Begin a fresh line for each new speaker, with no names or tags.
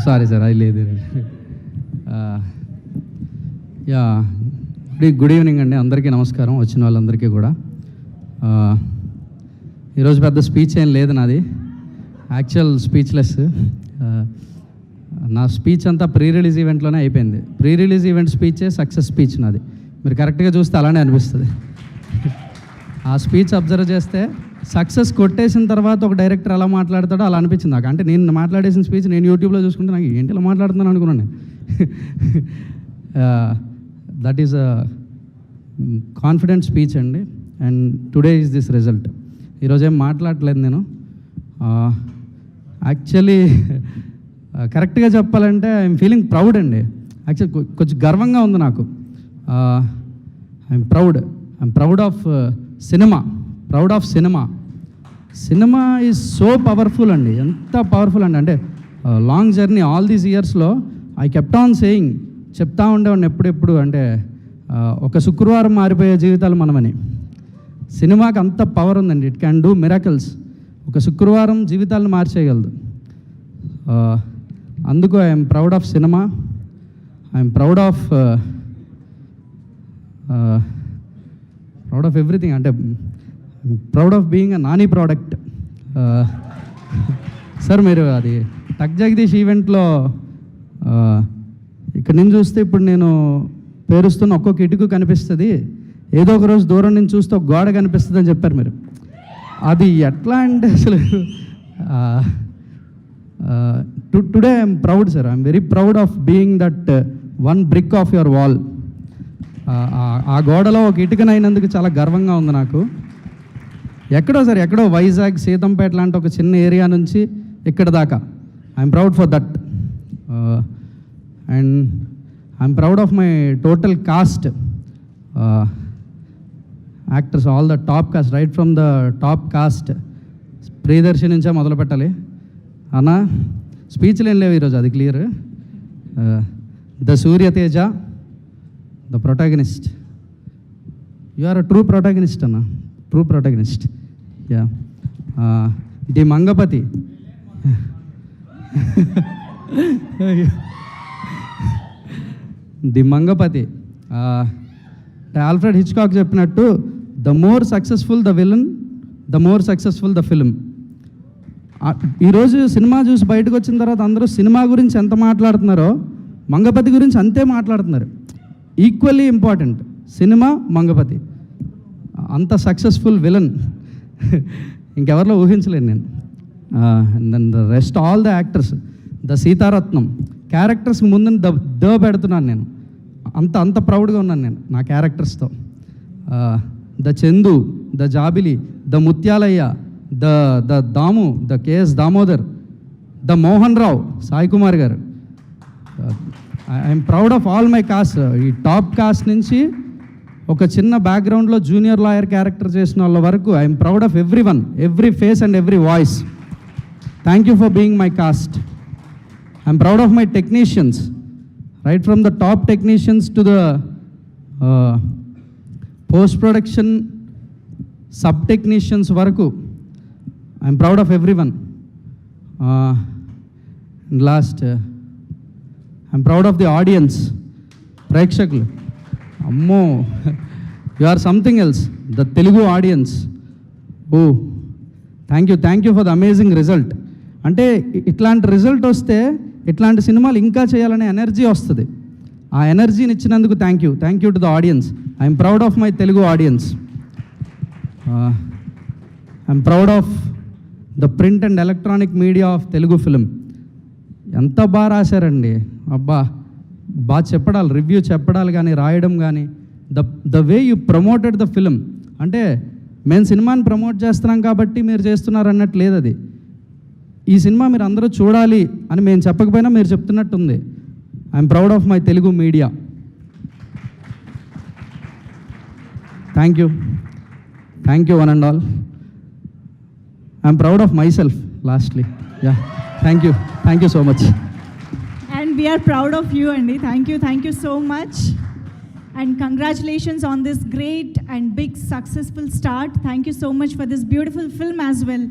Sorry sir, అది లేదు. Yeah, good evening అండి, అందరికీ నమస్కారం, వచ్చిన వాళ్ళందరికీ కూడా. ఈరోజు పెద్ద స్పీచ్ ఏం లేదు నాది, యాక్చువల్ స్పీచ్లెస్. నా స్పీచ్ అంతా ప్రీ రిలీజ్ ఈవెంట్లోనే అయిపోయింది. ప్రీ రిలీజ్ ఈవెంట్ స్పీచే సక్సెస్ స్పీచ్ నాది. మీరు కరెక్ట్గా చూస్తే అలానే అనిపిస్తుంది. ఆ స్పీచ్ అబ్జర్వ్ చేస్తే సక్సెస్ కొట్టేసిన తర్వాత ఒక డైరెక్టర్ ఎలా మాట్లాడతాడో అలా అనిపించింది నాకు. అంటే నేను మాట్లాడేసిన స్పీచ్ నేను యూట్యూబ్లో చూసుకుంటే నాకు ఏంటి ఇలా మాట్లాడుతున్నాను అనుకున్నాను. That is a confident speech అండి. And today is this result. ఈరోజు ఏం మాట్లాడలేదు నేను. యాక్చువల్లీ కరెక్ట్గా చెప్పాలంటే ఐఎమ్ ఫీలింగ్ ప్రౌడ్ అండి. యాక్చువల్లీ కొంచెం గర్వంగా ఉంది నాకు. I'm proud of cinema. Cinema is so powerful అండి. ఎంత పవర్ఫుల్ అండి అంటే లాంగ్ జర్నీ ఆల్ దీస్ ఇయర్స్లో ఐ కెప్ట్ ఆన్ సేయింగ్, చెప్తా ఉండేవాడిని ఎప్పుడెప్పుడు అంటే ఒక శుక్రవారం మారిపోయే జీవితాలు మనమని. సినిమాకి అంత పవర్ ఉందండి. It can do miracles. ఒక శుక్రవారం జీవితాలను మార్చేయగలదు. అందుకు I'm proud of cinema. I'm proud of everything. అంటే proud of being a Nani product. Sir మీరు అది టక్ జగదీష్ ఈవెంట్లో ఇక్కడ నుంచి చూస్తే ఇప్పుడు నేను పేరుస్తున్న ఒక్కొక్క ఇటుకు కనిపిస్తుంది, ఏదో ఒక రోజు దూరం నుంచి చూస్తే ఒక గోడ కనిపిస్తుంది అని చెప్పారు మీరు. అది ఎట్లా అంటే అసలు today I'm proud sir. I'm very proud of being that one brick of your wall. ఆ గోడలో ఒక ఇటుకనైనందుకు చాలా గర్వంగా ఉంది నాకు. ఎక్కడో వైజాగ్ సీతంపేట లాంటి ఒక చిన్న ఏరియా నుంచి ఇక్కడ దాకా I'm proud for that. And I'm proud of my total cast, actors, all the top cast, right from the top cast. Priyadarshi నుంచే మొదలు పెట్టాలి అన్నా. స్పీచ్లు ఏం లేవు ఈరోజు, అది clear. The Suryateja, the protagonist. You are a true protagonist అన్న, true protagonist. Yeah. The Mangapathi. The Mangapathi. Alfred Hitchcock చెప్పినట్టు the more successful the villain, the more successful the film. ఈరోజు సినిమా చూసి బయటకు వచ్చిన తర్వాత అందరూ సినిమా గురించి ఎంత మాట్లాడుతున్నారో మంగపతి గురించి అంతే మాట్లాడుతున్నారు. Equally important cinema, Mangapathi. అంత సక్సెస్ఫుల్ విలన్ ఇంకెవరిలో ఊహించలేను నేను. The rest all the actors, the Seetharatnam క్యారెక్టర్స్కి ముందు ద పెడుతున్నాను నేను. అంత ప్రౌడ్గా ఉన్నాను నేను నా క్యారెక్టర్స్తో. The Chandu, the Jabili, the Muthyalayya, the Damu, the KS Damodar, the Mohan Rao, Sai Kumar garu. I'm proud of all my cast. ఈ టాప్ కాస్ట్ నుంచి ఒక చిన్న బ్యాక్గ్రౌండ్లో జూనియర్ లాయర్ క్యారెక్టర్ చేసిన వాళ్ళ వరకు I'm proud of everyone, every face and every voice. Thank you for being my cast. I'm proud of my technicians, right from the top technicians to the post production sub technicians వరకు. I'm proud of everyone. Last I'm proud of the audience, ప్రేక్షకులు. అమ్మో, you are something else, the Telugu audience. Oh thank you for the amazing result. అంటే ఇట్లాంటి result వస్తే ఇట్లాంటి సినిమాలు ఇంకా చేయాలనే ఎనర్జీ వస్తుంది. ఆ ఎనర్జీని ఇచ్చినందుకు thank you to the audience. I'm proud of my Telugu audience. I'm proud of the print and electronic media of Telugu film. ఎంత బాగా రాశారండి, అబ్బా, బాగా చెప్పడాలి, రివ్యూ చెప్పడాలు కానీ రాయడం కానీ, the way you promoted the film. అంటే మేము సినిమాని ప్రమోట్ చేస్తున్నాం కాబట్టి మీరు చేస్తున్నారు అన్నట్టు లేదు. అది ఈ సినిమా మీరు అందరూ చూడాలి అని మేము చెప్పకపోయినా మీరు చెప్తున్నట్టుంది. I'm proud of my Telugu media. Thank you one and all. I'm proud of my self lastly. Yeah, thank you so much.
And we are proud of you, Andy. Thank you so much. And congratulations on this great and big successful start. Thank you so much for this beautiful film as well.